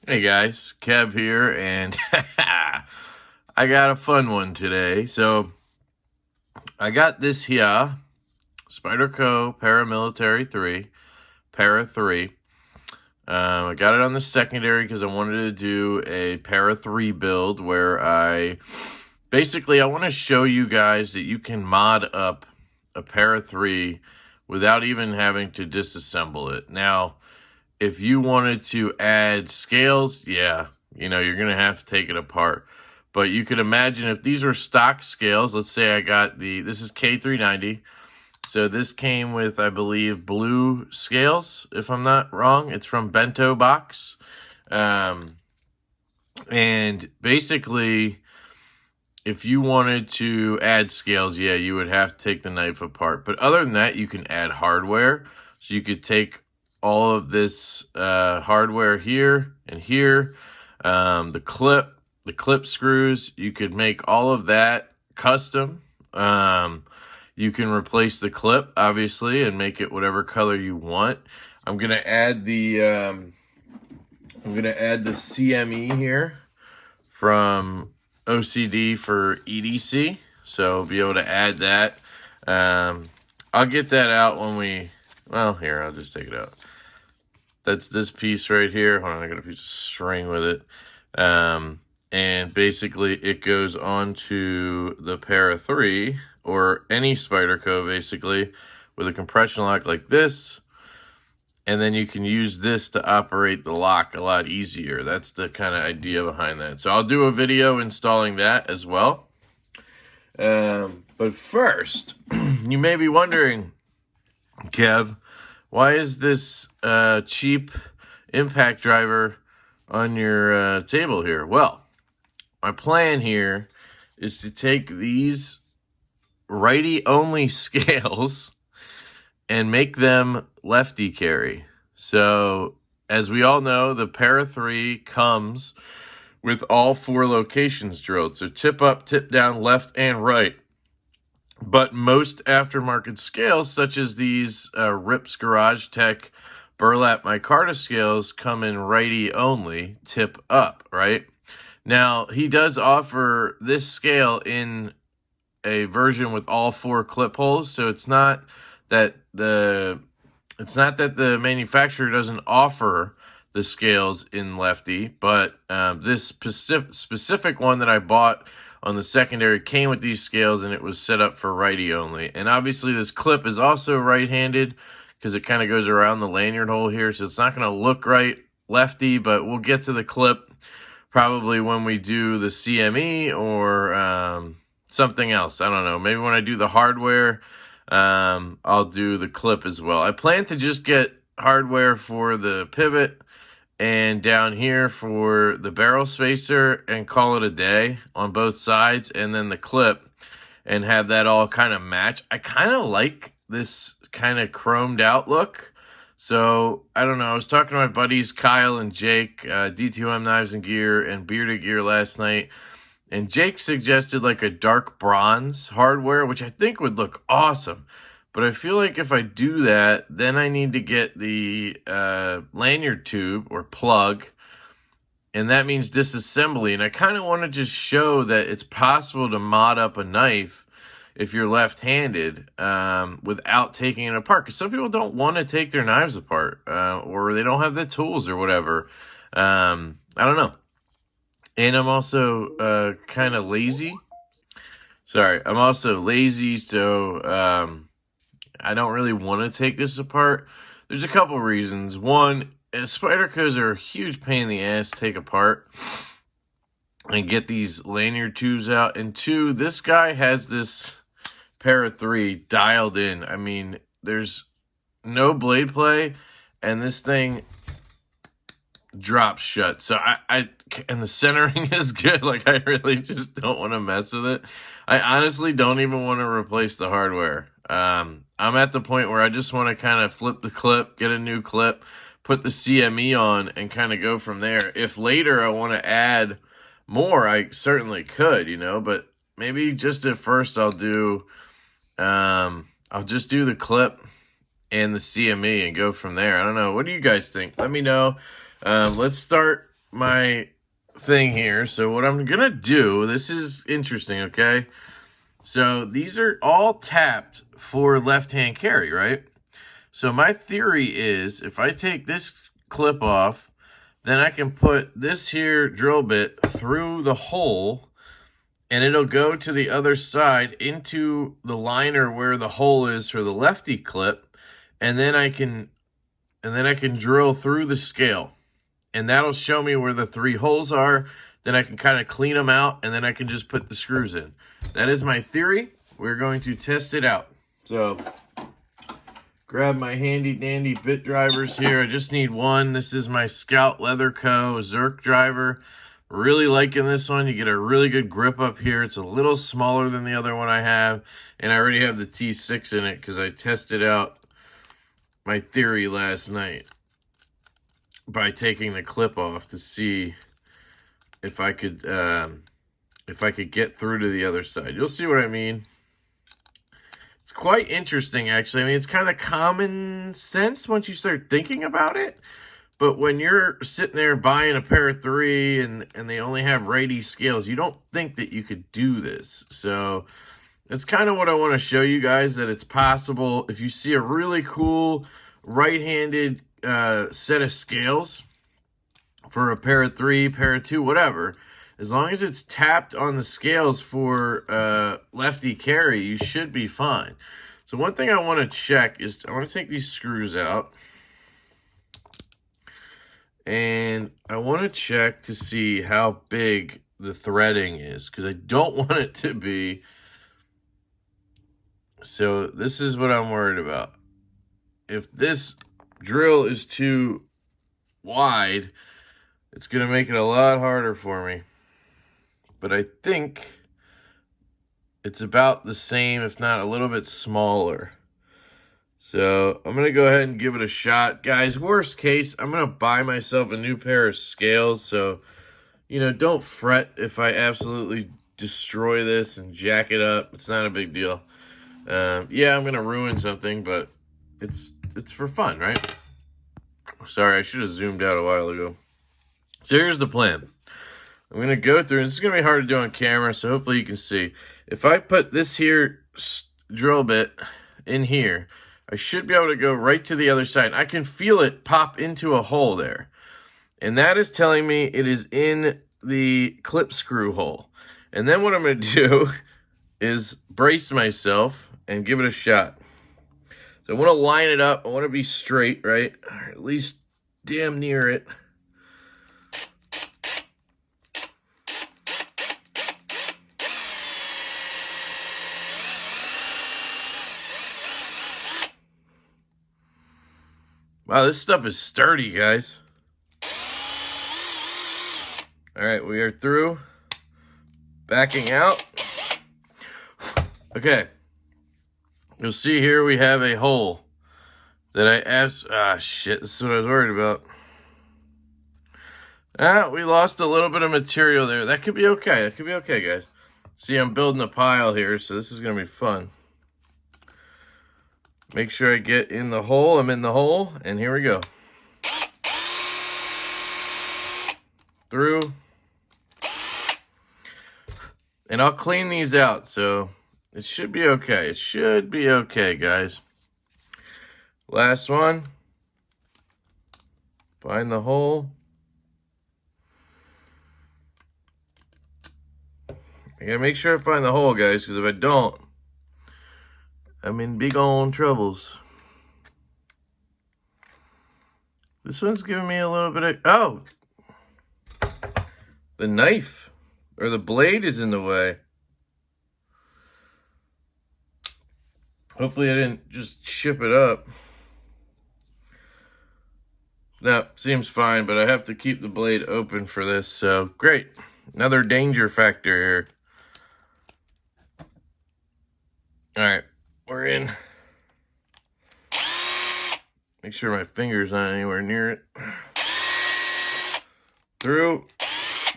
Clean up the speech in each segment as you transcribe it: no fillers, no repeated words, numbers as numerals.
Hey guys, Kev here, and I got a fun one today. So I got this here, Spyderco Paramilitary 3, Para 3. I got it on the secondary because I wanted to do a Para 3 build where I want to show you guys that you can mod up a Para 3 without even having to disassemble it. Now, if you wanted to add scales, yeah, you're going to have to take it apart. But you could imagine if these were stock scales, let's say I got this is K390. So this came with, I believe, blue scales, if I'm not wrong. It's from Bento Box. And basically, if you wanted to add scales, yeah, you would have to take the knife apart. But other than that, you can add hardware. So you could take all of this hardware here and here, the clip screws, you could make all of that custom. You can replace the clip, obviously, and make it whatever color you want. I'm gonna add the CME here from OCD for EDC, so I'll be able to add that. I'll get that out when we. Well, here, I'll just take it out. That's this piece right here. Hold on, I got a piece of string with it. And basically it goes onto the Para 3 or any Spyderco basically with a compression lock like this. And then you can use this to operate the lock a lot easier. That's the kind of idea behind that. So I'll do a video installing that as well. But first, you may be wondering, Kev, why is this cheap impact driver on your table here? Well, my plan here is to take these righty-only scales and make them lefty carry. So, as we all know, the Para 3 comes with all 4 locations drilled. So tip up, tip down, left, and right. But most aftermarket scales, such as these Rips Garage Tech Burlap Micarta scales, come in righty only, tip up, right? Now, he does offer this scale in a version with all 4 clip holes, so it's not that the manufacturer doesn't offer the scales in lefty, but this specific one that I bought on the secondary came with these scales, and it was set up for righty only. And obviously this clip is also right-handed because it kind of goes around the lanyard hole here, so it's not going to look right lefty, but we'll get to the clip probably when we do the CME or something else. I don't know. Maybe when I do the hardware, I'll do the clip as well. I plan to just get hardware for the pivot and down here for the barrel spacer and call it a day on both sides, and then the clip, and have that all kind of match. I kind of like this kind of chromed out look. So, I don't know, I was talking to my buddies Kyle and Jake, D2M Knives and Gear and Bearded Gear last night, and Jake suggested like a dark bronze hardware, which I think would look awesome. But I feel like if I do that, then I need to get the lanyard tube or plug, and that means disassembly. And I kind of want to just show that it's possible to mod up a knife if you're left-handed without taking it apart. Because some people don't want to take their knives apart, or they don't have the tools or whatever. I don't know. And I'm also kind of lazy. Sorry, I'm also lazy, so I don't really want to take this apart. There's a couple reasons. One, Spydercos are a huge pain in the ass to take apart and get these lanyard tubes out. And 2, this guy has this Para 3 dialed in. I mean, there's no blade play, and this thing drops shut. So and the centering is good. Like, I really just don't want to mess with it. I honestly don't even want to replace the hardware. I'm at the point where I just want to kind of flip the clip, get a new clip, put the CME on and kind of go from there. If later I want to add more, I certainly could, you know, but maybe just at first I'll just do the clip and the CME and go from there. I don't know. What do you guys think? Let me know. Let's start my thing here. So what I'm going to do, this is interesting, okay? So these are all tapped for left-hand carry, right? So my theory is if I take this clip off, then I can put this here drill bit through the hole and it'll go to the other side into the liner where the hole is for the lefty clip, and then I can drill through the scale. And that'll show me where the 3 holes are. Then I can kind of clean them out, and then I can just put the screws in. That is my theory. We're going to test it out. So, grab my handy-dandy bit drivers here. I just need one. This is my Scout Leather Co. Zerk driver. Really liking this one. You get a really good grip up here. It's a little smaller than the other one I have. And I already have the T6 in it because I tested out my theory last night by taking the clip off to see if I could get through to the other side. You'll see what I mean. It's quite interesting, actually. I mean, it's kind of common sense once you start thinking about it. But when you're sitting there buying a pair of 3 and they only have righty scales, you don't think that you could do this. So that's kind of what I want to show you guys, that it's possible. If you see a really cool right-handed set of scales for a pair of 3, pair of 2, whatever, as long as it's tapped on the scales for lefty carry, you should be fine. So one thing I want to check is I want to take these screws out. And I want to check to see how big the threading is, because I don't want it to be. So this is what I'm worried about. If this drill is too wide, it's going to make it a lot harder for me. But I think it's about the same, if not a little bit smaller. So I'm going to go ahead and give it a shot. Guys, worst case, I'm going to buy myself a new pair of scales. So, you know, don't fret if I absolutely destroy this and jack it up. It's not a big deal. Yeah, I'm going to ruin something, but it's for fun, right? Sorry, I should have zoomed out a while ago. So here's the plan. I'm going to go through, and this is going to be hard to do on camera, so hopefully you can see. If I put this here drill bit in here, I should be able to go right to the other side. I can feel it pop into a hole there. And that is telling me it is in the clip screw hole. And then what I'm going to do is brace myself and give it a shot. So I want to line it up. I want to be straight, right? Or at least damn near it. Wow, this stuff is sturdy, guys. All right, we are through. Backing out. Okay. You'll see here we have a hole that shit, this is what I was worried about. We lost a little bit of material there. That could be okay. That could be okay, guys. See, I'm building a pile here, so this is going to be fun. Make sure I get in the hole. I'm in the hole, and here we go. Through. And I'll clean these out, so it should be okay. It should be okay, guys. Last one. Find the hole. I gotta make sure I find the hole, guys, because if I don't, I'm in big on troubles. This one's giving me a little bit of... Oh! The knife, or the blade is in the way. Hopefully I didn't just chip it up. No, seems fine, but I have to keep the blade open for this, so great. Another danger factor here. Alright, we're in. Make sure my finger's not anywhere near it. Through,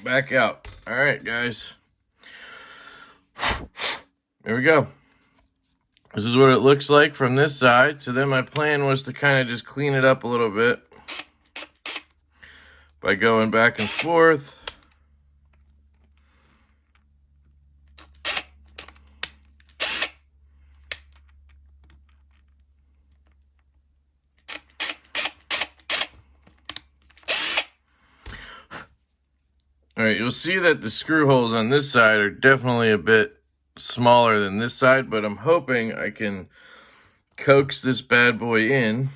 back out. All right, guys. There we go. This is what it looks like from this side. So then my plan was to kind of just clean it up a little bit by going back and forth. All right, you'll see that the screw holes on this side are definitely a bit smaller than this side, but I'm hoping I can coax this bad boy in.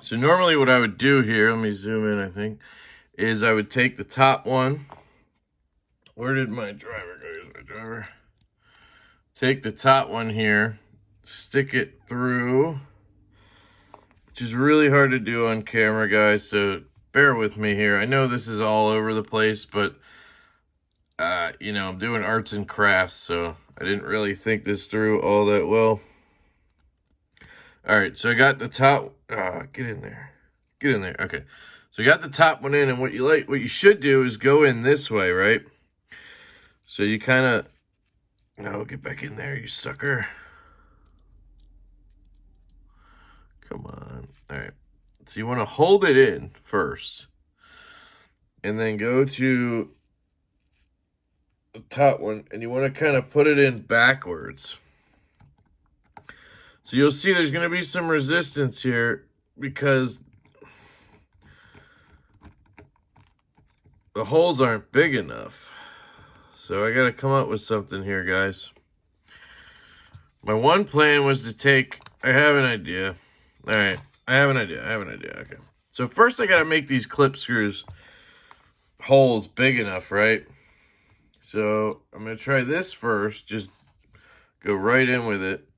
So normally what I would do here, let me zoom in, I think, is I would take the top one. Where did my driver go? Here's my driver. Take the top one here, stick it through, which is really hard to do on camera, guys, so bear with me here. I know this is all over the place, but, you know, I'm doing arts and crafts, so I didn't really think this through all that well. All right, so I got the top, get in there. Get in there, okay. So I got the top one in, and what you should do is go in this way, right? So you kind of, no, get back in there, you sucker. Come on, all right. So you want to hold it in first, and then go to the top one, and you want to kind of put it in backwards. So you'll see there's going to be some resistance here because the holes aren't big enough. So I got to come up with something here, guys. My one plan was to take, I have an idea. All right. I have an idea. Okay. So first I got to make these clip screws holes big enough, right? So I'm going to try this first. Just go right in with it.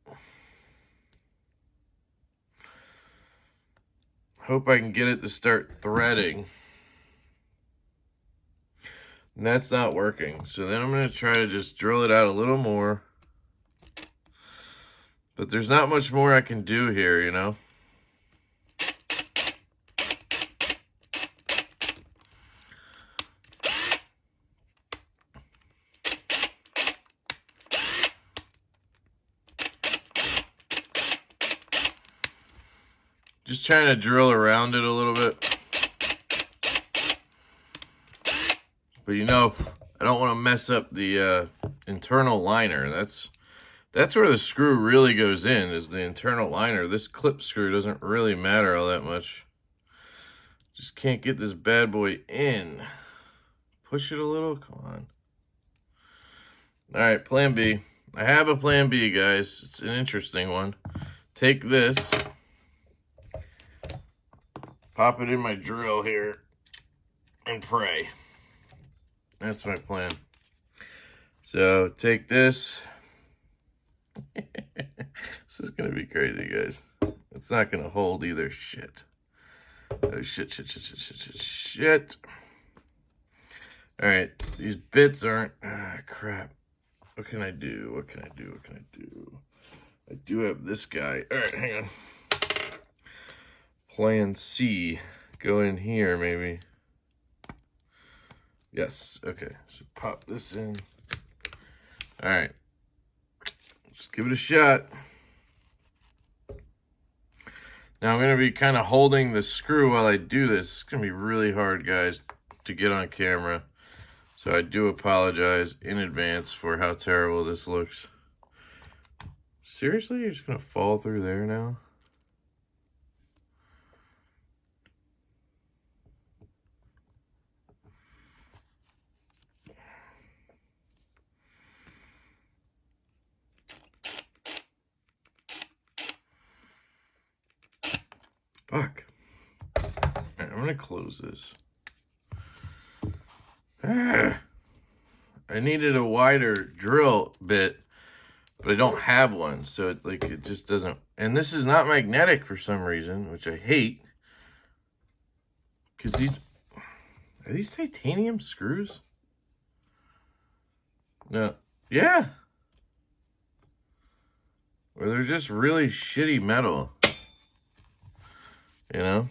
Hope I can get it to start threading. And that's not working. So then I'm going to try to just drill it out a little more. But there's not much more I can do here, you know? Just trying to drill around it a little bit. But you know, I don't want to mess up the internal liner. That's where the screw really goes in, is the internal liner. This clip screw doesn't really matter all that much. Just can't get this bad boy in. Push it a little, come on. All right, plan B. I have a plan B, guys. It's an interesting one. Take this. Pop it in my drill here and pray. That's my plan. So take this. This is going to be crazy, guys. It's not going to hold either. Shit. Oh, shit. All right. These bits aren't. Crap. What can I do? I do have this guy. All right, hang on. Plan C. Go in here, maybe. Yes. Okay. So pop this in. All right. Let's give it a shot. Now I'm going to be kind of holding the screw while I do this. It's going to be really hard, guys, to get on camera. So I do apologize in advance for how terrible this looks. Seriously? You're just going to fall through there now? Fuck. All right, I'm going to close this. I needed a wider drill bit, but I don't have one, so it just doesn't. And this is not magnetic for some reason, which I hate. Because are these titanium screws? No. Yeah. Or they're just really shitty metal. You know?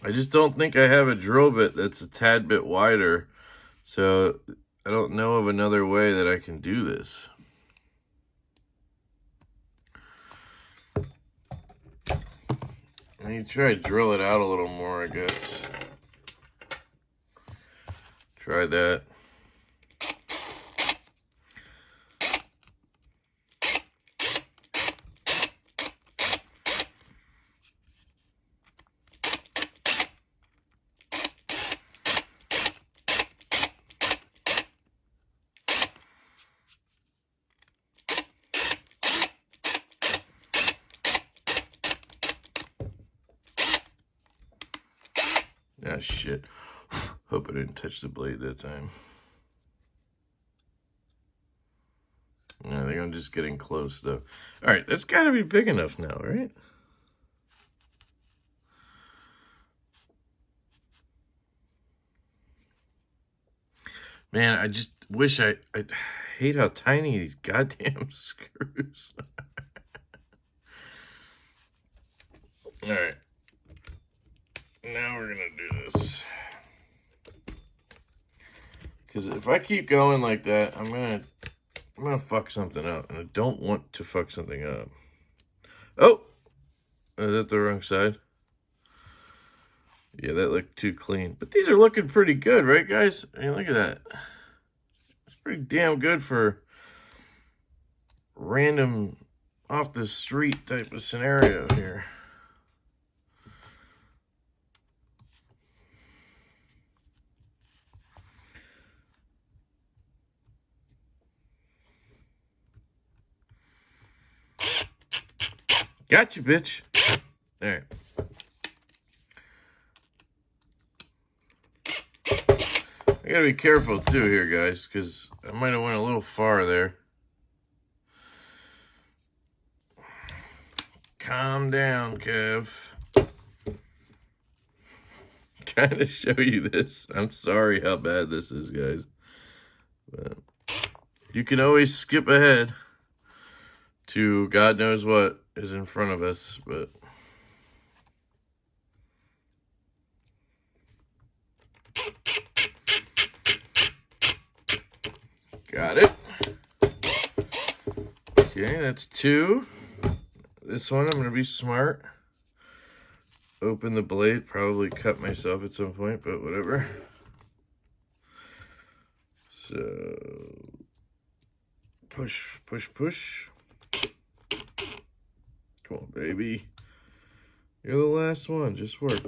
I just don't think I have a drill bit that's a tad bit wider. So I don't know of another way that I can do this. I need to try to drill it out a little more, I guess. Try that. Ah, shit. Hope I didn't touch the blade that time. I think I'm just getting close, though. All right, that's got to be big enough now, right? Man, I just wish I hate how tiny these goddamn screws are. All right. Now we're going to do this. Because if I keep going like that, I'm gonna fuck something up, and I don't want to fuck something up. Oh, is that the wrong side? Yeah, that looked too clean. But these are looking pretty good, right, guys? I mean, look at that. It's pretty damn good for random off the street type of scenario here. Gotcha, bitch. All right. I gotta be careful too here, guys, because I might have went a little far there. Calm down, Kev. Trying to show you this. I'm sorry how bad this is, guys. But you can always skip ahead to God knows what is in front of us, but got it. Okay, that's 2. This one, I'm going to be smart. Open the blade, probably cut myself at some point, but whatever. So, push, push, push. Come on, baby. You're the last one. Just work.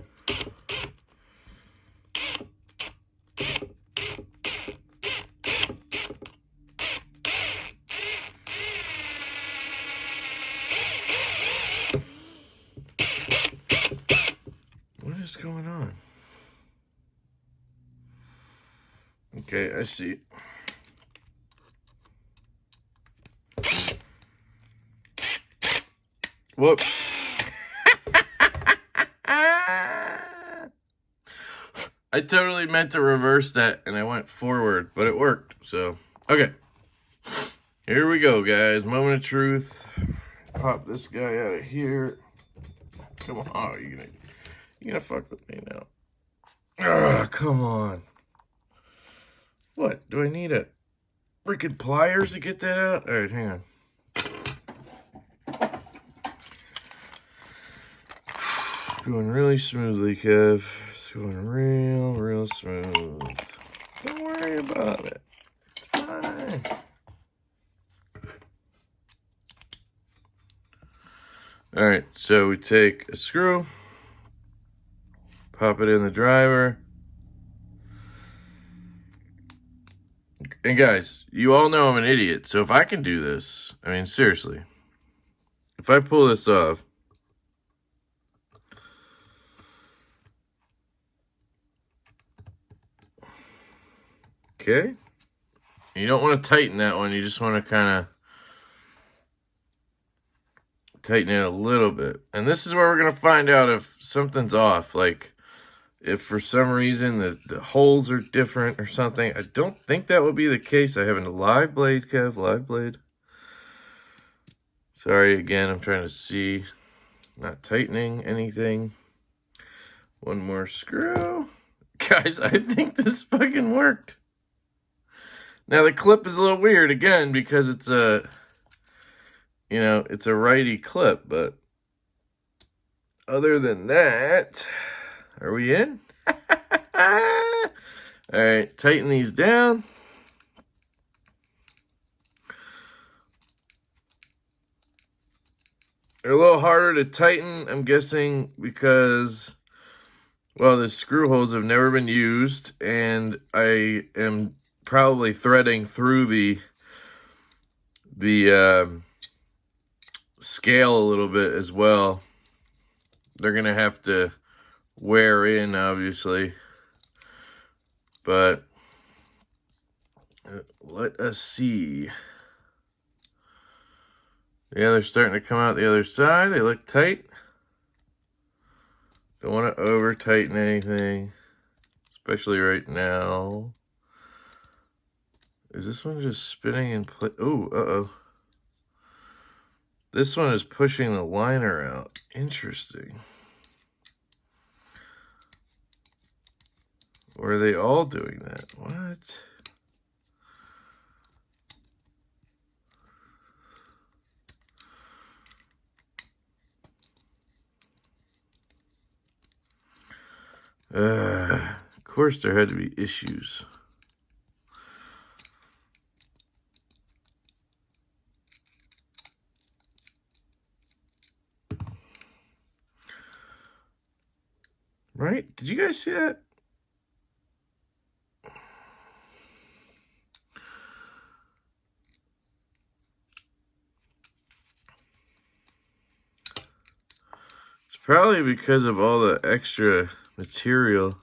What is going on? Okay, I see. Whoops. I totally meant to reverse that, and I went forward, but it worked. So, okay. Here we go, guys. Moment of truth. Pop this guy out of here. Come on. Oh, you're gonna fuck with me now. Ah, come on. What? Do I need a freaking pliers to get that out? All right, hang on. Going really smoothly, Kev. It's going real smooth. Don't worry about it. It's fine. All right, so we take a screw, pop it in the driver. And guys, you all know I'm an idiot, so if I can do this, I mean, seriously, if I pull this off, okay, you don't want to tighten that one, you just want to kind of tighten it a little bit. And this is where we're going to find out if something's off, like if for some reason the holes are different or something. I don't think that would be the case. I have a live blade, Kev, live blade. Sorry again, I'm trying to see. Not tightening anything. One more screw. Guys, I think this fucking worked. Now the clip is a little weird again because it's a, you know, it's a righty clip, but other than that, are we in? All right, tighten these down. They're a little harder to tighten, I'm guessing, because, well, the screw holes have never been used, and I am probably threading through the scale a little bit as well. They're gonna have to wear in, obviously, but let us see. Yeah, they're starting to come out the other side. They look tight. Don't want to over tighten anything, especially right now. Is this one just spinning in place? Oh, uh-oh. This one is pushing the liner out. Interesting. Or are they all doing that? What? Of course there had to be issues. Right? Did you guys see that? It's probably because of all the extra material.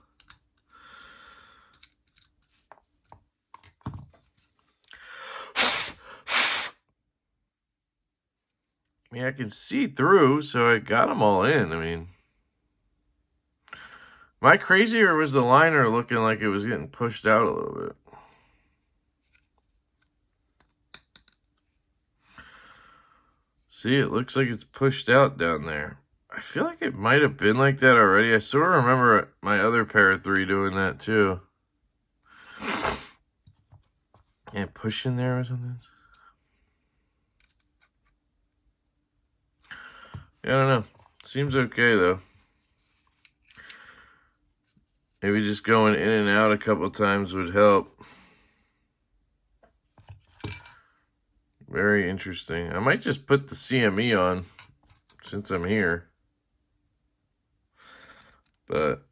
I mean, I can see through, so I got them all in. I mean, am I crazy, or was the liner looking like it was getting pushed out a little bit? See, it looks like it's pushed out down there. I feel like it might have been like that already. I sort of remember my other pair of 3 doing that too. And push in there or something. Yeah, I don't know. Seems okay though. Maybe just going in and out a couple times would help. Very interesting. I might just put the CME on since I'm here. But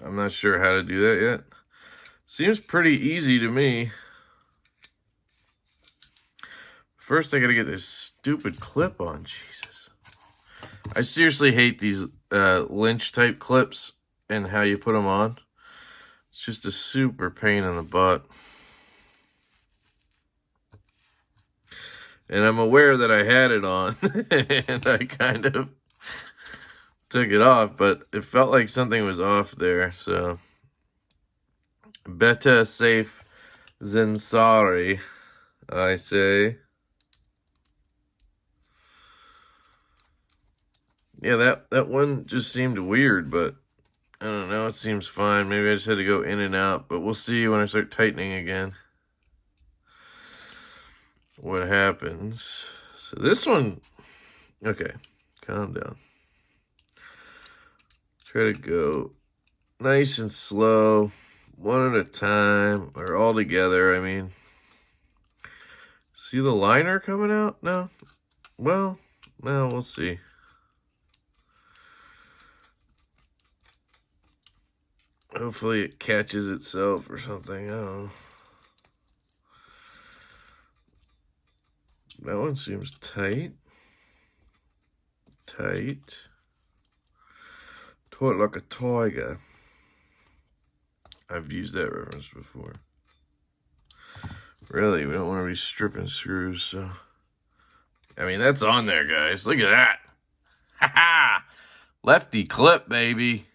I'm not sure how to do that yet. Seems pretty easy to me. First, I gotta get this stupid clip on. Jesus. I seriously hate these Lynch type clips and how you put them on. It's just a super pain in the butt. And I'm aware that I had it on and I kind of took it off, but it felt like something was off there. So better safe than sorry, I say. Yeah, that one just seemed weird, but I don't know, it seems fine. Maybe I just had to go in and out, but we'll see when I start tightening again what happens. So this one, okay, calm down. Try to go nice and slow, one at a time, or all together, I mean. See the liner coming out? No? Well, no, we'll see. Hopefully it catches itself or something. I don't know. That one seems tight. Tight. Taut like a tiger. I've used that reference before. Really, we don't want to be stripping screws, so. I mean, that's on there, guys. Look at that. Ha ha! Lefty clip, baby.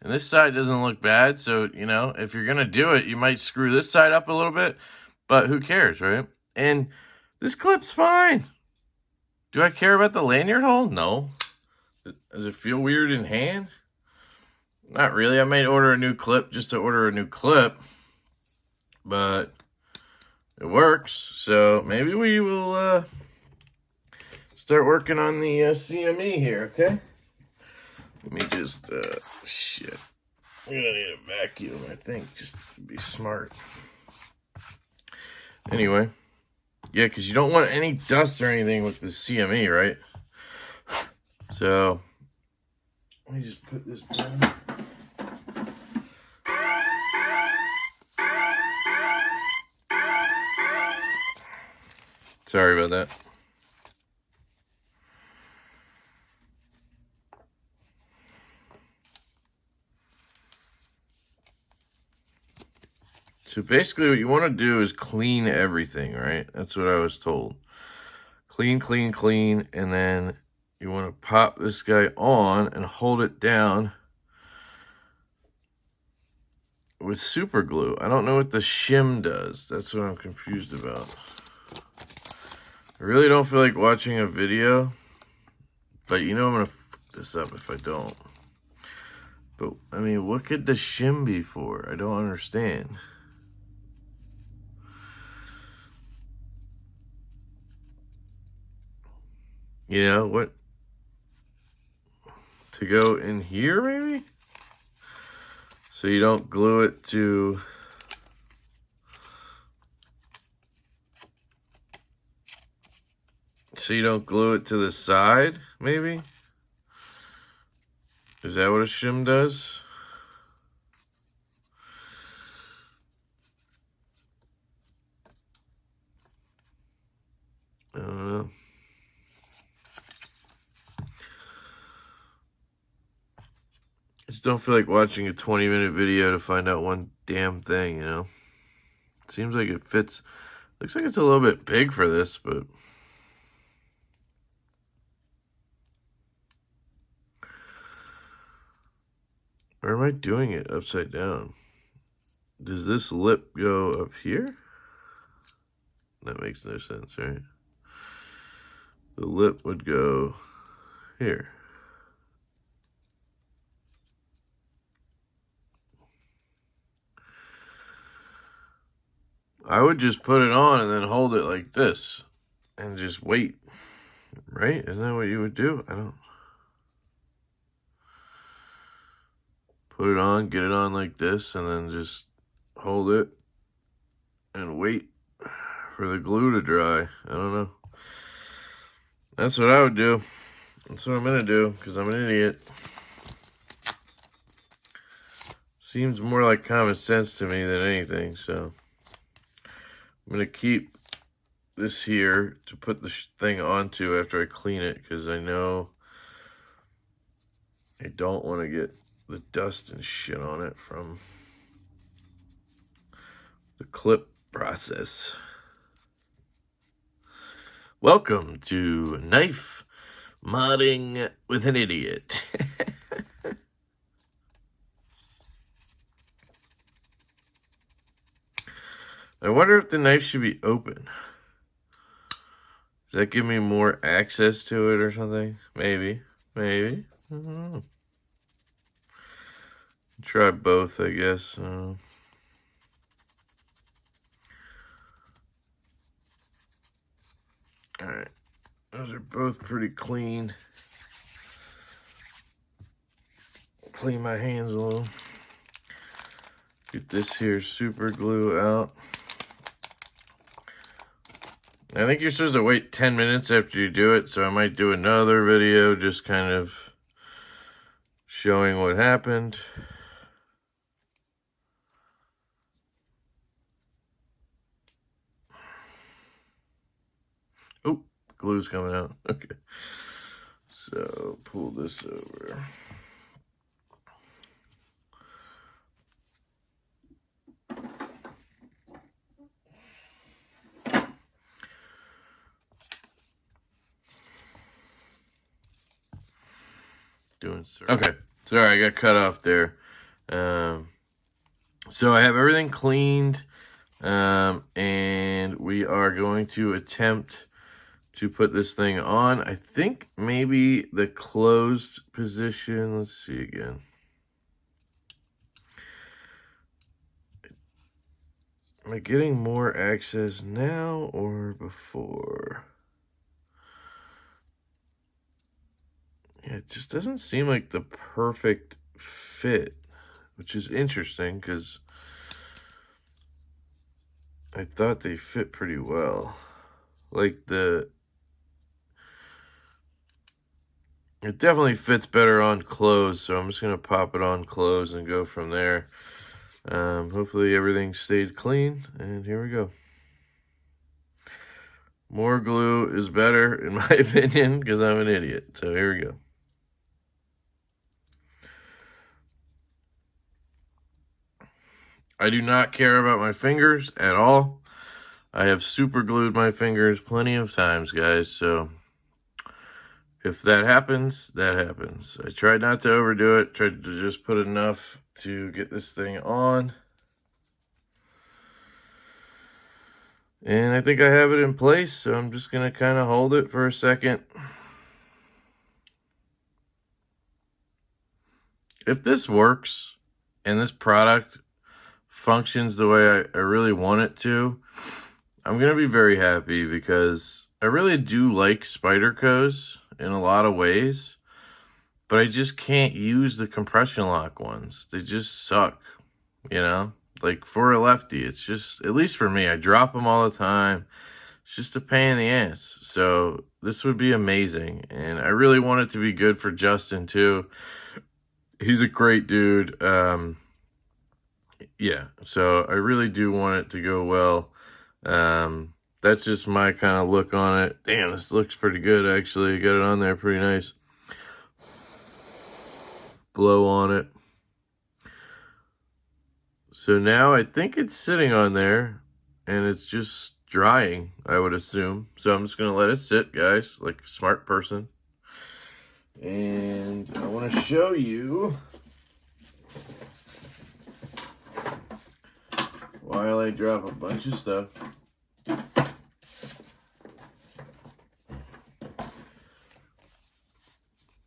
And this side doesn't look bad, so, you know, if you're going to do it, you might screw this side up a little bit, but who cares, right? And This clip's fine. Do I care about the lanyard hole? No. Does it feel weird in hand? Not really. I might order a new clip just to order a new clip. But it works. So maybe we will start working on the CME here, okay? Let me just, shit. I'm gonna need a vacuum, I think, just to be smart. Anyway. Yeah, because you don't want any dust or anything with the CME, right? So, let me just put this down. Sorry about that. So basically what you want to do is clean everything, right? That's what I was told. Clean, clean, clean, and then you want to pop this guy on and hold it down with super glue. I don't know what the shim does. That's what I'm confused about. I really don't feel like watching a video, but you know I'm going to fuck this up if I don't. But, I mean, what could the shim be for? I don't understand. You know, what? To go in here, maybe? So you don't glue it to... So you don't glue it to the side, maybe? Is that what a shim does? I don't know. I just don't feel like watching a 20-minute video to find out one damn thing, you know? Seems like it fits. Looks like it's a little bit big for this, but... Or am I doing it upside down? Does this lip go up here? That makes no sense, right? The lip would go here. I would just put it on and then hold it like this and just wait, right? Isn't that what you would do? I don't. Put it on, get it on like this, and then just hold it and wait for the glue to dry. I don't know. That's what I would do. That's what I'm going to do because I'm an idiot. Seems more like common sense to me than anything, so I'm going to keep this here to put the thing onto after I clean it because I know I don't want to get the dust and shit on it from the clip process. Welcome to Knife Modding with an Idiot. I wonder if the knife should be open. Does that give me more access to it or something? Maybe. Maybe. I don't know. Try both, I guess. Alright. Those are both pretty clean. Clean my hands a little. Get this here super glue out. I think you're supposed to wait 10 minutes after you do it, so I might do another video just kind of showing what happened. Oh, glue's coming out. Okay. So pull this over. Okay, sorry, I got cut off there. So I have everything cleaned And we are going to attempt to put this thing on. I think maybe the closed position. Let's see again. Am I getting more access now or before? Yeah, it just doesn't seem like the perfect fit, which is interesting because I thought they fit pretty well. Like it definitely fits better on closed, so I'm just going to pop it on closed and go from there. Hopefully everything stayed clean, and here we go. More glue is better, in my opinion, because I'm an idiot. So here we go. I do not care about my fingers at all. I have super glued my fingers plenty of times, guys, so if that happens, that happens. I tried not to overdo it, tried to just put enough to get this thing on. And I think I have it in place, so I'm just going to kind of hold it for a second. If this works and this product functions the way I really want it to, I'm going to be very happy because I really do like Spydercos in a lot of ways, but I just can't use the compression lock ones. They just suck, you know? Like for a lefty, it's just, at least for me, I drop them all the time. It's just a pain in the ass. So this would be amazing. And I really want it to be good for Justin too. He's a great dude. Yeah, so I really do want it to go well. That's just my kind of look on it. Damn, this looks pretty good, actually. Got it on there pretty nice. Blow on it. So now I think it's sitting on there, and it's just drying, I would assume. So I'm just going to let it sit, guys, like a smart person. And I want to show you while I drop a bunch of stuff.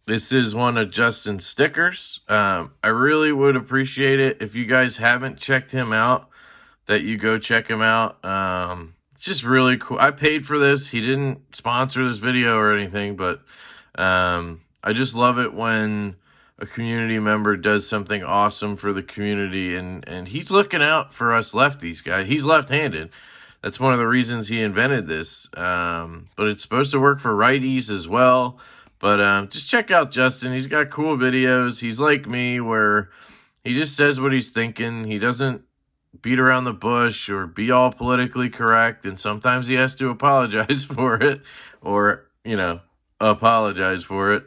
This is one of Justin's stickers. I really would appreciate it if you guys haven't checked him out, that you go check him out. It's just really cool. I paid for this. He didn't sponsor this video or anything, but I just love it when a community member does something awesome for the community, and he's looking out for us lefties, guys. He's left-handed. That's one of the reasons he invented this. But it's supposed to work for righties as well. But just check out Justin. He's got cool videos. He's like me, where he just says what he's thinking. He doesn't beat around the bush or be all politically correct. And sometimes he has to apologize for it, or, you know, apologize for it.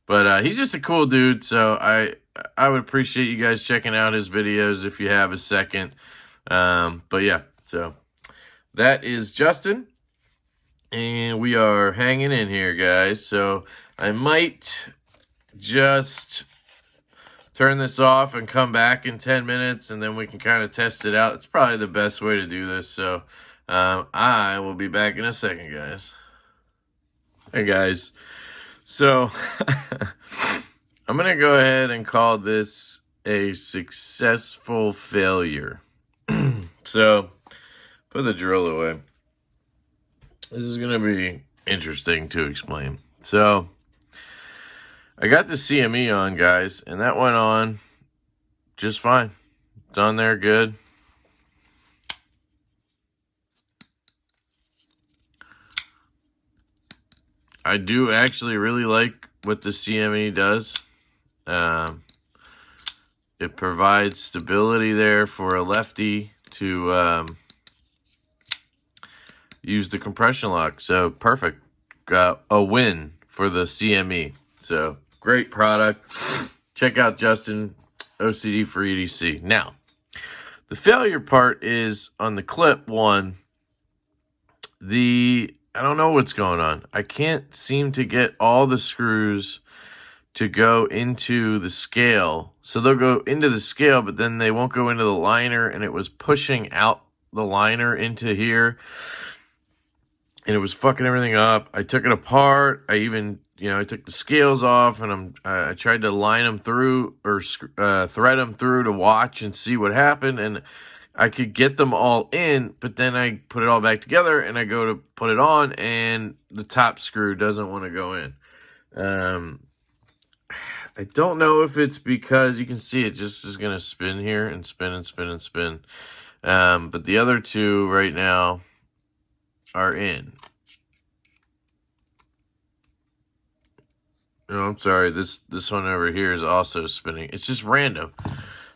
But he's just a cool dude. So I would appreciate you guys checking out his videos if you have a second. But yeah, so that is Justin. And we are hanging in here, guys. So I might just turn this off and come back in 10 minutes, and then we can kind of test it out. It's probably the best way to do this. So I will be back in a second, guys. Hey, guys. So I'm going to go ahead and call this a successful failure. So put the drill away. This is going to be interesting to explain. So I got the CME on, guys, and that went on just fine. It's on there good. I do actually really like what the CME does. It provides stability there for a lefty to use the compression lock. So perfect. A win for the CME. So great product. Check out Justin, OCD for EDC. Now, the failure part is on the clip one. I don't know what's going on. I can't seem to get all the screws to go into the scale. So they'll go into the scale, but then they won't go into the liner, and it was pushing out the liner into here, and it was fucking everything up. I took it apart. I even, I took the scales off, and I tried to line them through or thread them through to watch and see what happened, and I could get them all in, but then I put it all back together, and I go to put it on, and the top screw doesn't want to go in. I don't know if it's because you can see it just is going to spin here and spin and spin and spin. But the other two right now are in. No, I'm sorry. This one over here is also spinning. It's just random.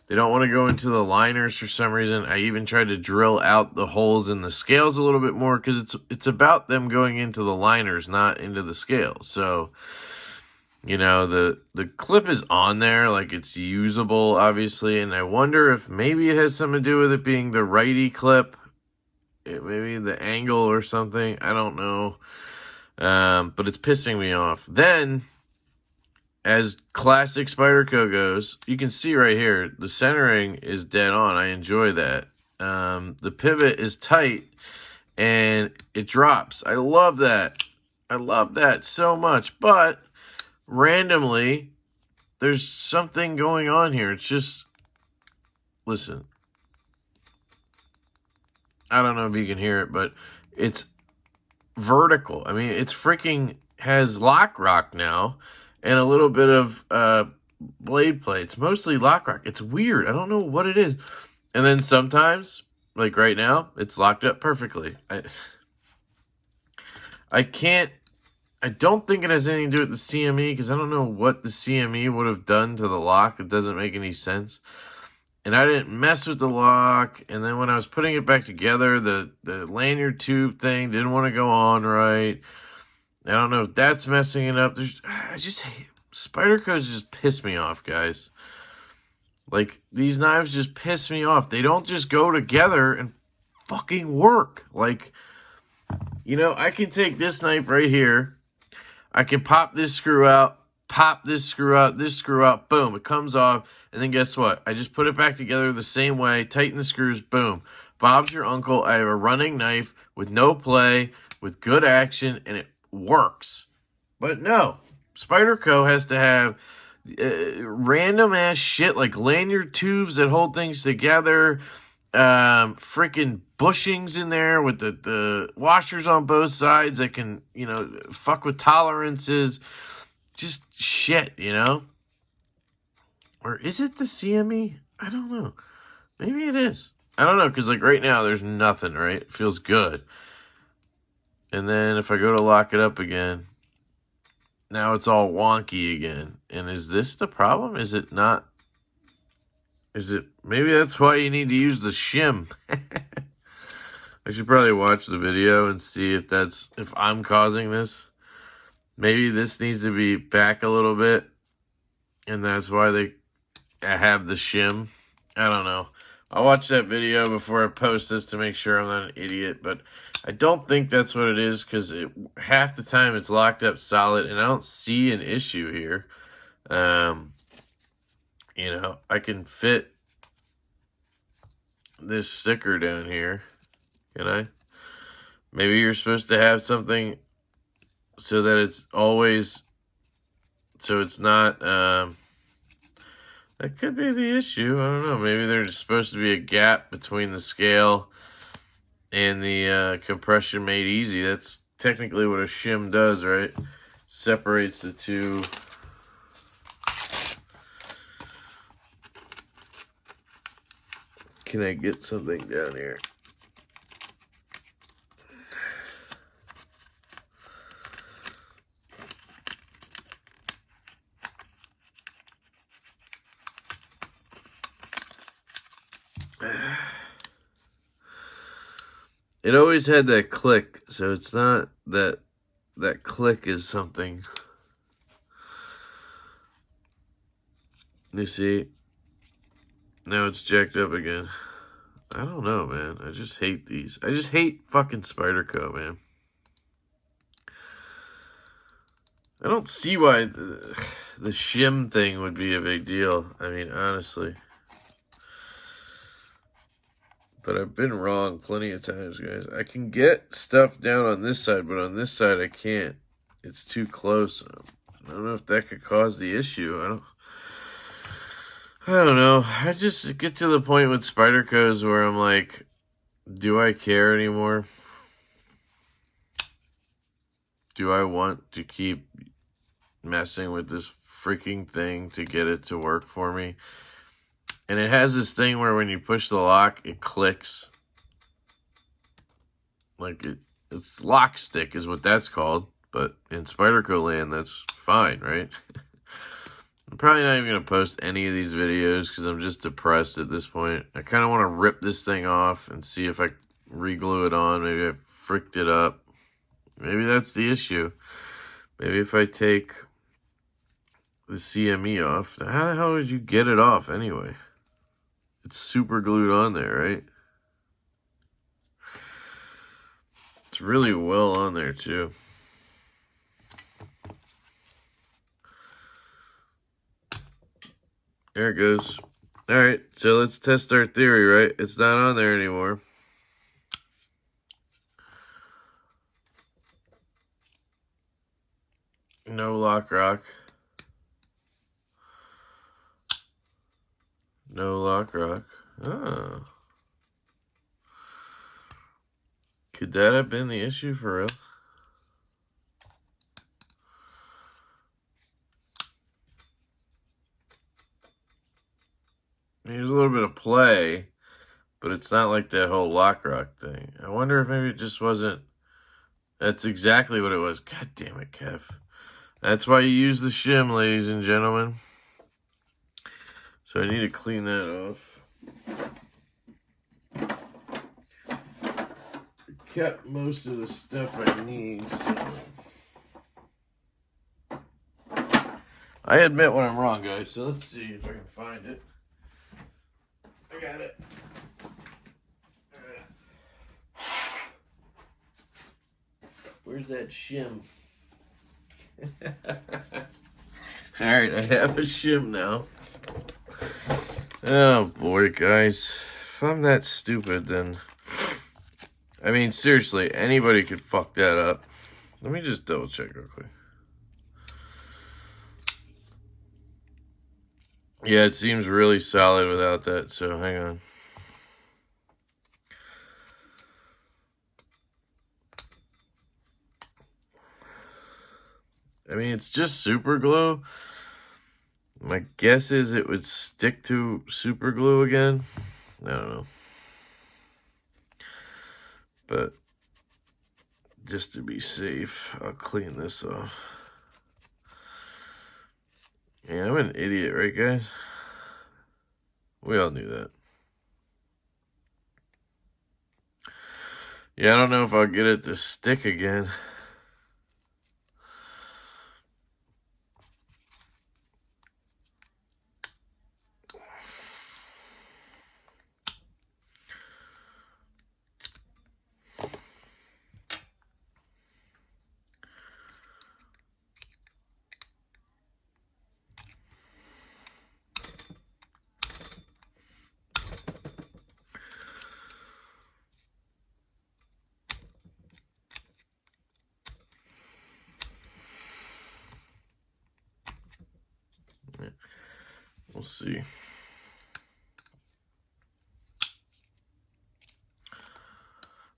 They don't want to go into the liners for some reason. I even tried to drill out the holes in the scales a little bit more because it's about them going into the liners, not into the scales. So, the clip is on there, like it's usable, obviously, and I wonder if maybe it has something to do with it being the righty clip. Maybe the angle or something. I don't know. But it's pissing me off. Then, as classic Spyderco goes, you can see right here, the centering is dead on. I enjoy that. The pivot is tight, and it drops. I love that. I love that so much. But, randomly, there's something going on here. It's just, listen. I don't know if you can hear it, but it's vertical. I mean, it's freaking has lock rock now. And a little bit of blade play. It's mostly lock rock. It's weird. I don't know what it is. And then sometimes, like right now, it's locked up perfectly. I don't think it has anything to do with the CME because I don't know what the CME would have done to the lock. It doesn't make any sense. And I didn't mess with the lock. And then when I was putting it back together, the lanyard tube thing didn't want to go on right. I don't know if that's messing it up. I just hate Spyderco's just piss me off, guys. Like, these knives just piss me off. They don't just go together and fucking work. Like, I can take this knife right here. I can pop this screw out, pop this screw out, boom, it comes off. And then guess what? I just put it back together the same way, tighten the screws, boom. Bob's your uncle. I have a running knife with no play, with good action, and it works. But no, Spyderco has to have random ass shit like lanyard tubes that hold things together, freaking bushings in there with the washers on both sides that can, fuck with tolerances. Just shit, Or is it the CME? I don't know. Maybe it is. I don't know, because like right now there's nothing, right? It feels good. And then if I go to lock it up again, now it's all wonky again. And is this the problem? Is it not? Is it? Maybe that's why you need to use the shim. I should probably watch the video and see if I'm causing this. Maybe this needs to be back a little bit. And that's why they have the shim. I don't know. I'll watch that video before I post this to make sure I'm not an idiot. But I don't think that's what it is because half the time it's locked up solid. And I don't see an issue here. I can fit this sticker down here. Can I? Maybe you're supposed to have something so that it's always, so it's not, that could be the issue. I don't know. Maybe there's supposed to be a gap between the scale and the compression made easy. That's technically what a shim does, right? Separates the two. Can I get something down here? It always had that click, so it's not that click is something. You see? Now it's jacked up again. I don't know, man. I just hate these. I just hate fucking Spyderco, man. I don't see why the shim thing would be a big deal. I mean, honestly. But I've been wrong plenty of times, guys. I can get stuff down on this side, but on this side I can't. It's too close. I don't know if that could cause the issue. I don't know. I just get to the point with Spydercos where I'm like, do I care anymore? Do I want to keep messing with this freaking thing to get it to work for me? And it has this thing where when you push the lock, it clicks. Like it's lock stick is what that's called. But in Spyderco land, that's fine, right? I'm probably not even going to post any of these videos because I'm just depressed at this point. I kind of want to rip this thing off and see if I re-glue it on. Maybe I fricked it up. Maybe that's the issue. Maybe if I take the CME off. How the hell did you get it off anyway? It's super glued on there, right? It's really well on there too. There it goes. Alright, so let's test our theory, right? It's not on there anymore. No lock rock. No lock rock. Oh. Could that have been the issue for real? There's a little bit of play, but it's not like that whole lock rock thing. I wonder if maybe it just wasn't. That's exactly what it was. God damn it, Kev. That's why you use the shim, ladies and gentlemen. So I need to clean that off. I kept most of the stuff I need, so. I admit when I'm wrong, guys, so let's see if I can find it. I got it. Where's that shim? Alright, I have a shim now. Oh boy, guys. If I'm that stupid, then... I mean, seriously, anybody could fuck that up. Let me just double check real quick. Yeah, it seems really solid without that, so hang on. I mean, it's just super glue. My guess is it would stick to super glue again. I don't know. But just to be safe, I'll clean this off. Yeah, I'm an idiot, right, guys? We all knew that. Yeah, I don't know if I'll get it to stick again. We'll see.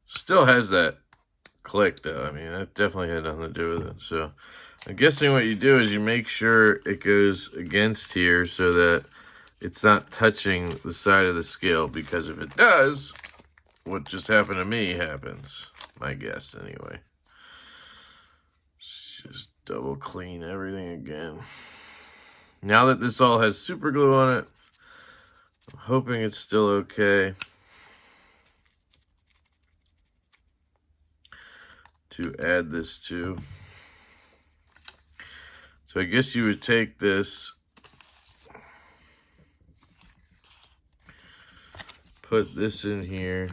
Still has that click, though. I mean, that definitely had nothing to do with it. So I'm guessing what you do is you make sure it goes against here so that it's not touching the side of the scale, because if it does, what just happened to me happens. My guess, anyway. Just double clean everything again. Now that this all has super glue on it, I'm hoping it's still okay to add this to. So I guess you would take this, put this in here,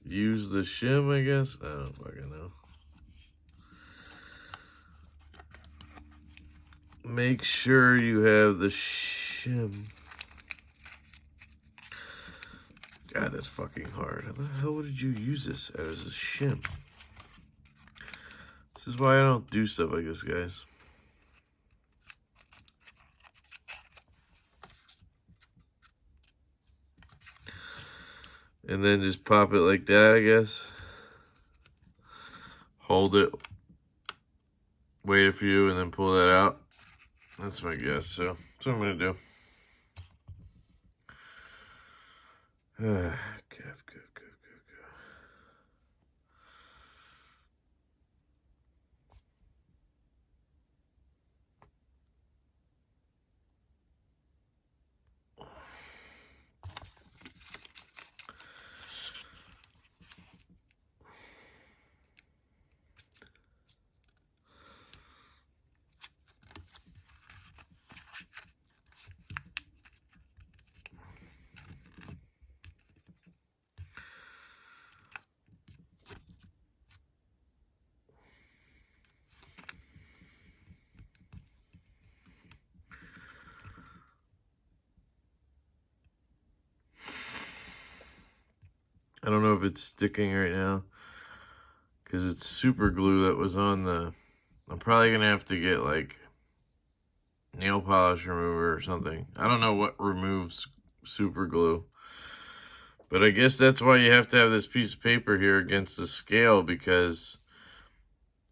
use the shim, I guess. I don't fucking know. Make sure you have the shim. God, that's fucking hard. How the hell did you use this as a shim? This is why I don't do stuff like this, guys. And then just pop it like that, I guess. Hold it. Wait a few and then pull that out. That's my guess, so that's what I'm going to do. Good. I don't know if it's sticking right now because it's super glue that was on the... I'm probably going to have to get like nail polish remover or something. I don't know what removes super glue. But I guess that's why you have to have this piece of paper here against the scale, because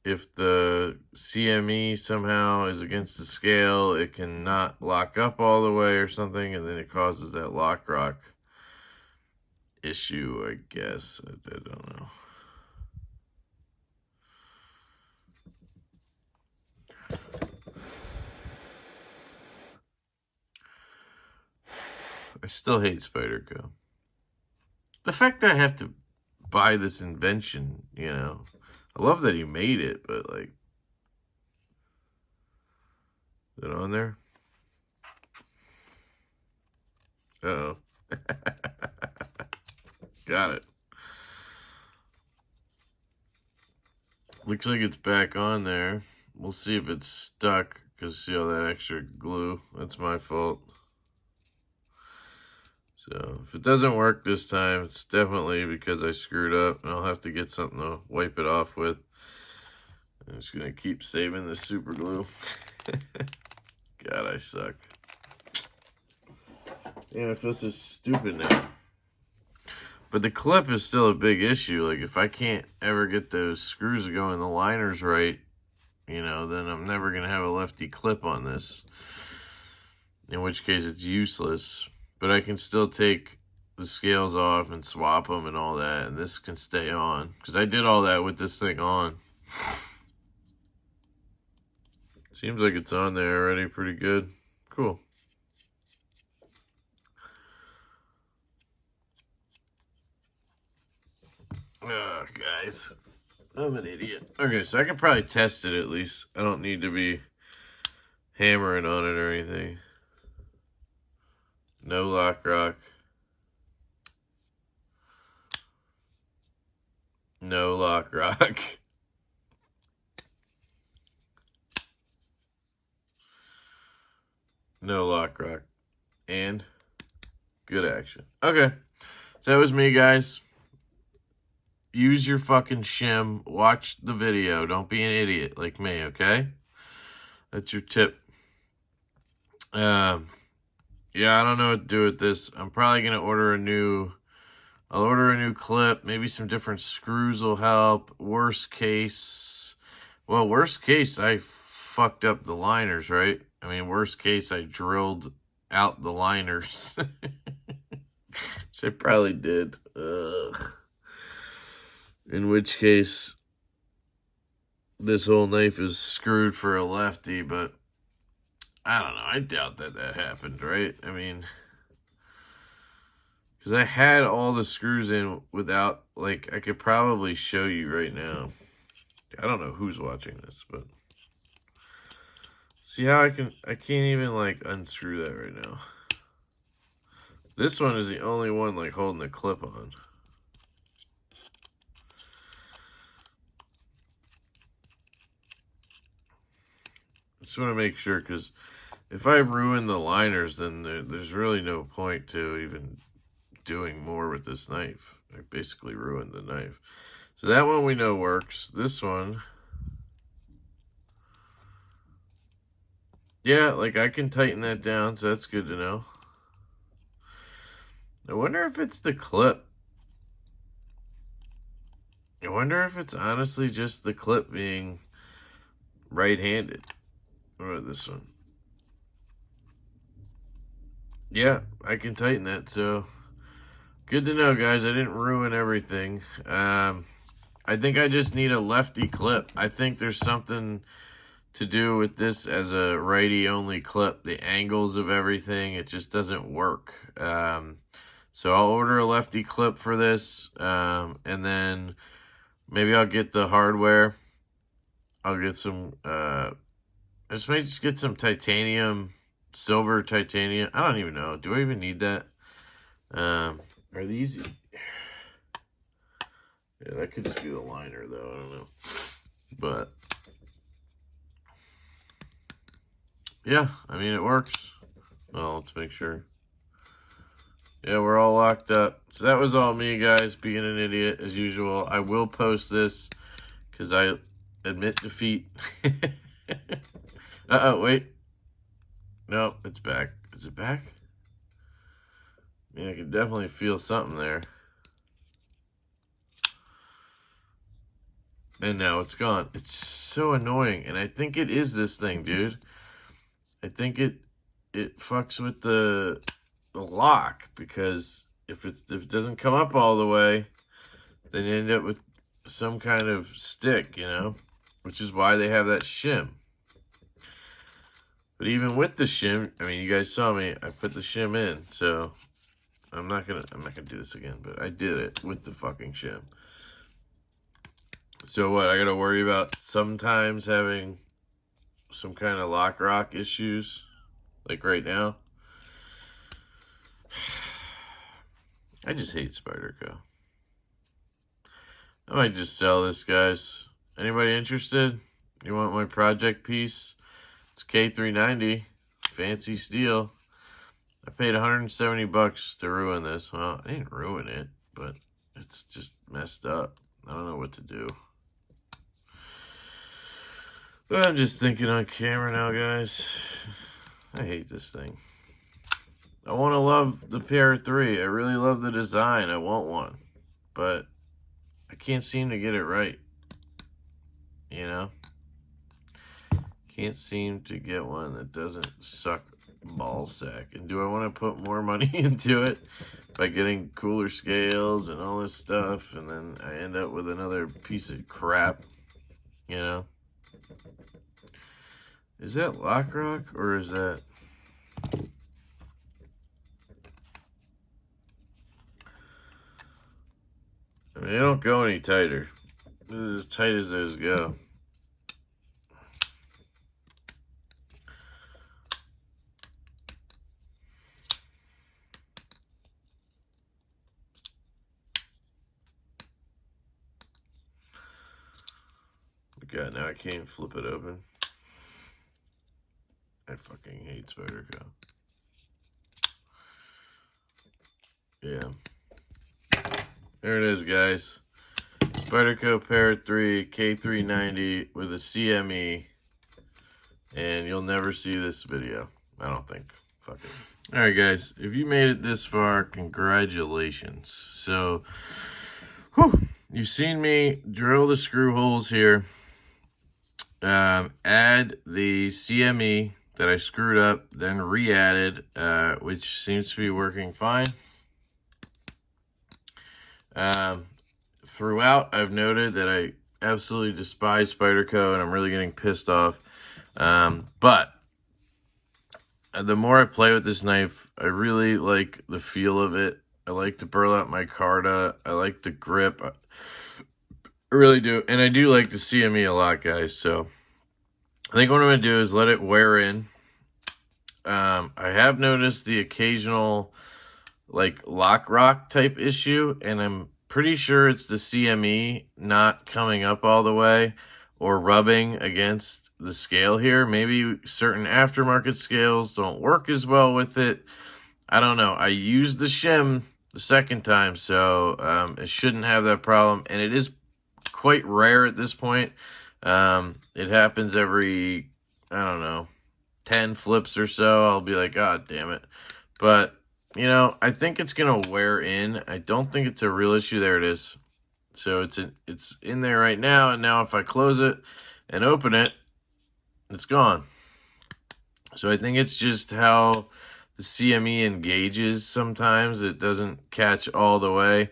if the CME somehow is against the scale, it can not lock up all the way or something, and then it causes that lock rock issue, I guess. I don't know. I still hate Spyderco. The fact that I have to buy this invention, you know. I love that he made it, but like... Is it on there? Uh-oh. Got it. Looks like it's back on there. We'll see if it's stuck, because see all that extra glue? That's my fault. So, if it doesn't work this time, it's definitely because I screwed up, and I'll have to get something to wipe it off with. I'm just going to keep saving this super glue. God, I suck. Damn, I feel so stupid now. But the clip is still a big issue. Like, if I can't ever get those screws to go in the liners right, you know, then I'm never going to have a lefty clip on this. In which case, it's useless. But I can still take the scales off and swap them and all that. And this can stay on. Because I did all that with this thing on. Seems like it's on there already pretty good. Cool. Oh, guys. I'm an idiot. Okay, so I can probably test it at least. I don't need to be hammering on it or anything. No lock rock. No lock rock. No lock rock. And good action. Okay. So that was me, guys. Use your fucking shim. Watch the video. Don't be an idiot like me, okay? That's your tip. Yeah, I don't know what to do with this. I'm probably going to order a new... I'll order a new clip. Maybe some different screws will help. Worst case... Well, worst case, I fucked up the liners, right? I mean, worst case, I drilled out the liners. Which I probably did. Ugh. In which case, this whole knife is screwed for a lefty, but I don't know. I doubt that happened, right? I mean, because I had all the screws in without, like, I could probably show you right now. I don't know who's watching this, but see how I can't even, like, unscrew that right now. This one is the only one, like, holding the clip on. Just want to make sure, because if I ruin the liners, then there's really no point to even doing more with this knife. I basically ruined the knife. So that one we know works. This one, yeah, like I can tighten that down, so that's good to know. I wonder if it's the clip. I wonder if it's honestly just the clip being right-handed. What about this one? Yeah, I can tighten that, so good to know, guys. I didn't ruin everything. I think I just need a lefty clip. I think there's something to do with this as a righty-only clip. The angles of everything, it just doesn't work. So I'll order a lefty clip for this, and then maybe I'll get the hardware. I'll get some, I just might just get some titanium, silver titanium. I don't even know. Do I even need that? Are these... Yeah, that could just be the liner, though. I don't know. But, yeah, I mean, it works. Well, let's make sure. Yeah, we're all locked up. So that was all me, guys, being an idiot, as usual. I will post this, because I admit defeat. Uh-oh, wait. No, it's back. Is it back? Yeah, I can definitely feel something there. And now it's gone. It's so annoying. And I think it is this thing, dude. I think it fucks with the lock, because if it doesn't come up all the way, then you end up with some kind of stick, you know? Which is why they have that shim. But even with the shim, I mean, you guys saw me, I put the shim in, so I'm not gonna do this again, but I did it with the fucking shim. So what, I gotta worry about sometimes having some kind of lock rock issues, like right now? I just hate Spyderco. I might just sell this, guys. Anybody interested? You want my project piece? It's K390, fancy steel. I paid 170 bucks to ruin this. Well, I didn't ruin it, but it's just messed up. I don't know what to do. But I'm just thinking on camera now, guys. I hate this thing. I want to love the PR3. I really love the design. I want one. But I can't seem to get it right. You know? Can't seem to get one that doesn't suck ball sack. And do I want to put more money into it by getting cooler scales and all this stuff, and then I end up with another piece of crap, you know? Is that lock rock, or is that... I mean, they don't go any tighter. This is as tight as those go. God, now I can't even flip it open. I fucking hate Spyderco. Yeah. There it is, guys. Spyderco Para 3 K390 with a CME. And you'll never see this video. I don't think. Fuck it. Alright, guys. If you made it this far, congratulations. So, whew, you've seen me drill the screw holes here. Add the CME that I screwed up, then re-added, which seems to be working fine. Throughout, I've noted that I absolutely despise Spyderco, and I'm really getting pissed off. But the more I play with this knife, I really like the feel of it. I like the burlap micarta. I like the grip. I really do. And I do like the CME a lot, guys. So I think what I'm going to do is let it wear in. I have noticed the occasional like lock rock type issue, and I'm pretty sure it's the CME not coming up all the way or rubbing against the scale here. Maybe certain aftermarket scales don't work as well with it. I don't know. I used the shim the second time, so it shouldn't have that problem, and it is quite rare at this point. It happens every, I don't know, 10 flips or so. I'll be like, God damn it. But, you know, I think it's going to wear in. I don't think it's a real issue. There it is. So it's in there right now, and now if I close it and open it, it's gone. So I think it's just how the CME engages sometimes. It doesn't catch all the way,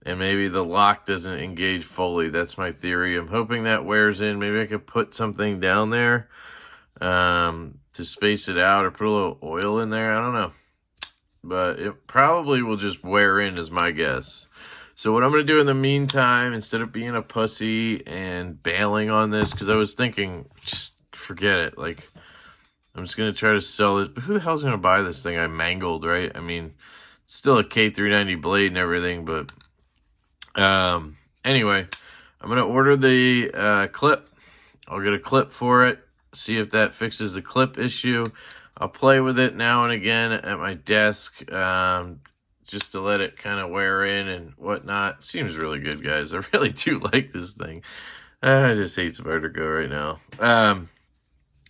and maybe the lock doesn't engage fully. That's my theory. I'm hoping that wears in. Maybe I could put something down there to space it out, or put a little oil in there. I don't know. But it probably will just wear in, is my guess. So what I'm going to do in the meantime, instead of being a pussy and bailing on this, because I was thinking, just forget it. Like, I'm just going to try to sell it. But who the hell's going to buy this thing I mangled, right? I mean, it's still a K390 blade and everything, but anyway, I'm going to order the clip. I'll get a clip for it, see if that fixes the clip issue. I'll play with it now and again at my desk, just to let it kind of wear in and whatnot. Seems really good, guys. I really do like this thing. I just hate Spyderco right now.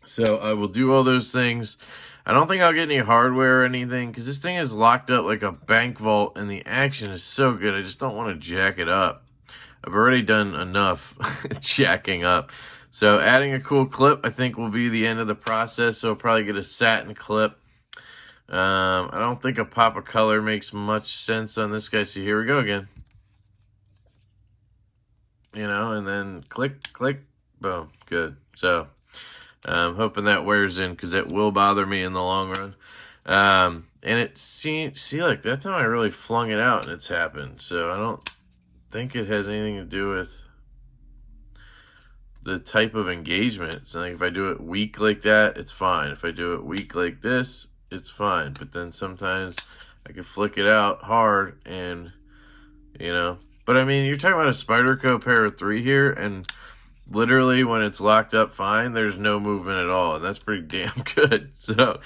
So I will do all those things. I don't think I'll get any hardware or anything, because this thing is locked up like a bank vault, and the action is so good. I just don't want to jack it up. I've already done enough jacking up. So adding a cool clip, I think, will be the end of the process. So I'll probably get a satin clip. I don't think a pop of color makes much sense on this guy. So here we go again. You know, and then click, click, boom, good. So I'm hoping that wears in, because it will bother me in the long run. And it see, like that time I really flung it out and it's happened. So I don't think it has anything to do with the type of engagement. So like if I do it weak like that, it's fine. If I do it weak like this, it's fine. But then sometimes I can flick it out hard, and you know. But I mean, you're talking about a Spyderco Para 3 here, and literally when it's locked up fine, there's no movement at all, and that's pretty damn good. So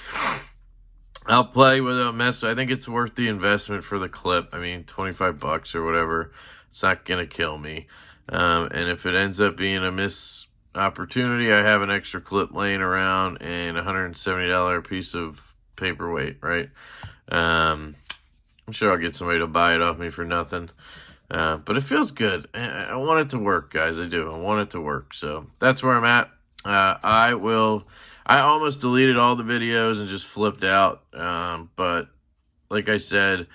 I'll play with it, mess. I think it's worth the investment for the clip. I mean, 25 bucks or whatever. It's not gonna kill me. And if it ends up being a miss opportunity, I have an extra clip laying around and $170 piece of paperweight, right? I'm sure I'll get somebody to buy it off me for nothing. But it feels good. I want it to work, guys. I do. I want it to work. So that's where I'm at. I almost deleted all the videos and just flipped out. But like I said,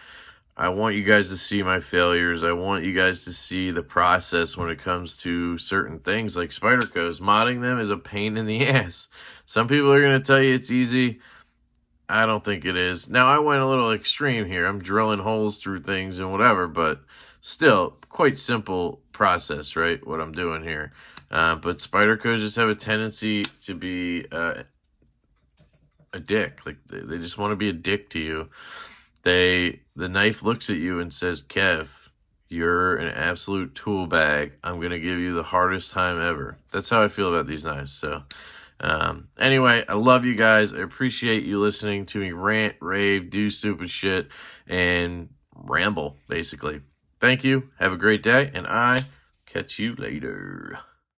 I want you guys to see my failures. I want you guys to see the process when it comes to certain things like Spydercos. Modding them is a pain in the ass. Some people are going to tell you it's easy. I don't think it is. Now, I went a little extreme here. I'm drilling holes through things and whatever, but still, quite simple process, right, what I'm doing here. But Spydercos just have a tendency to be a dick. Like, they just want to be a dick to you. The knife looks at you and says, Kev, you're an absolute tool bag. I'm going to give you the hardest time ever. That's how I feel about these knives. So anyway, I love you guys. I appreciate you listening to me rant, rave, do stupid shit, and ramble, basically. Thank you. Have a great day, and I catch you later.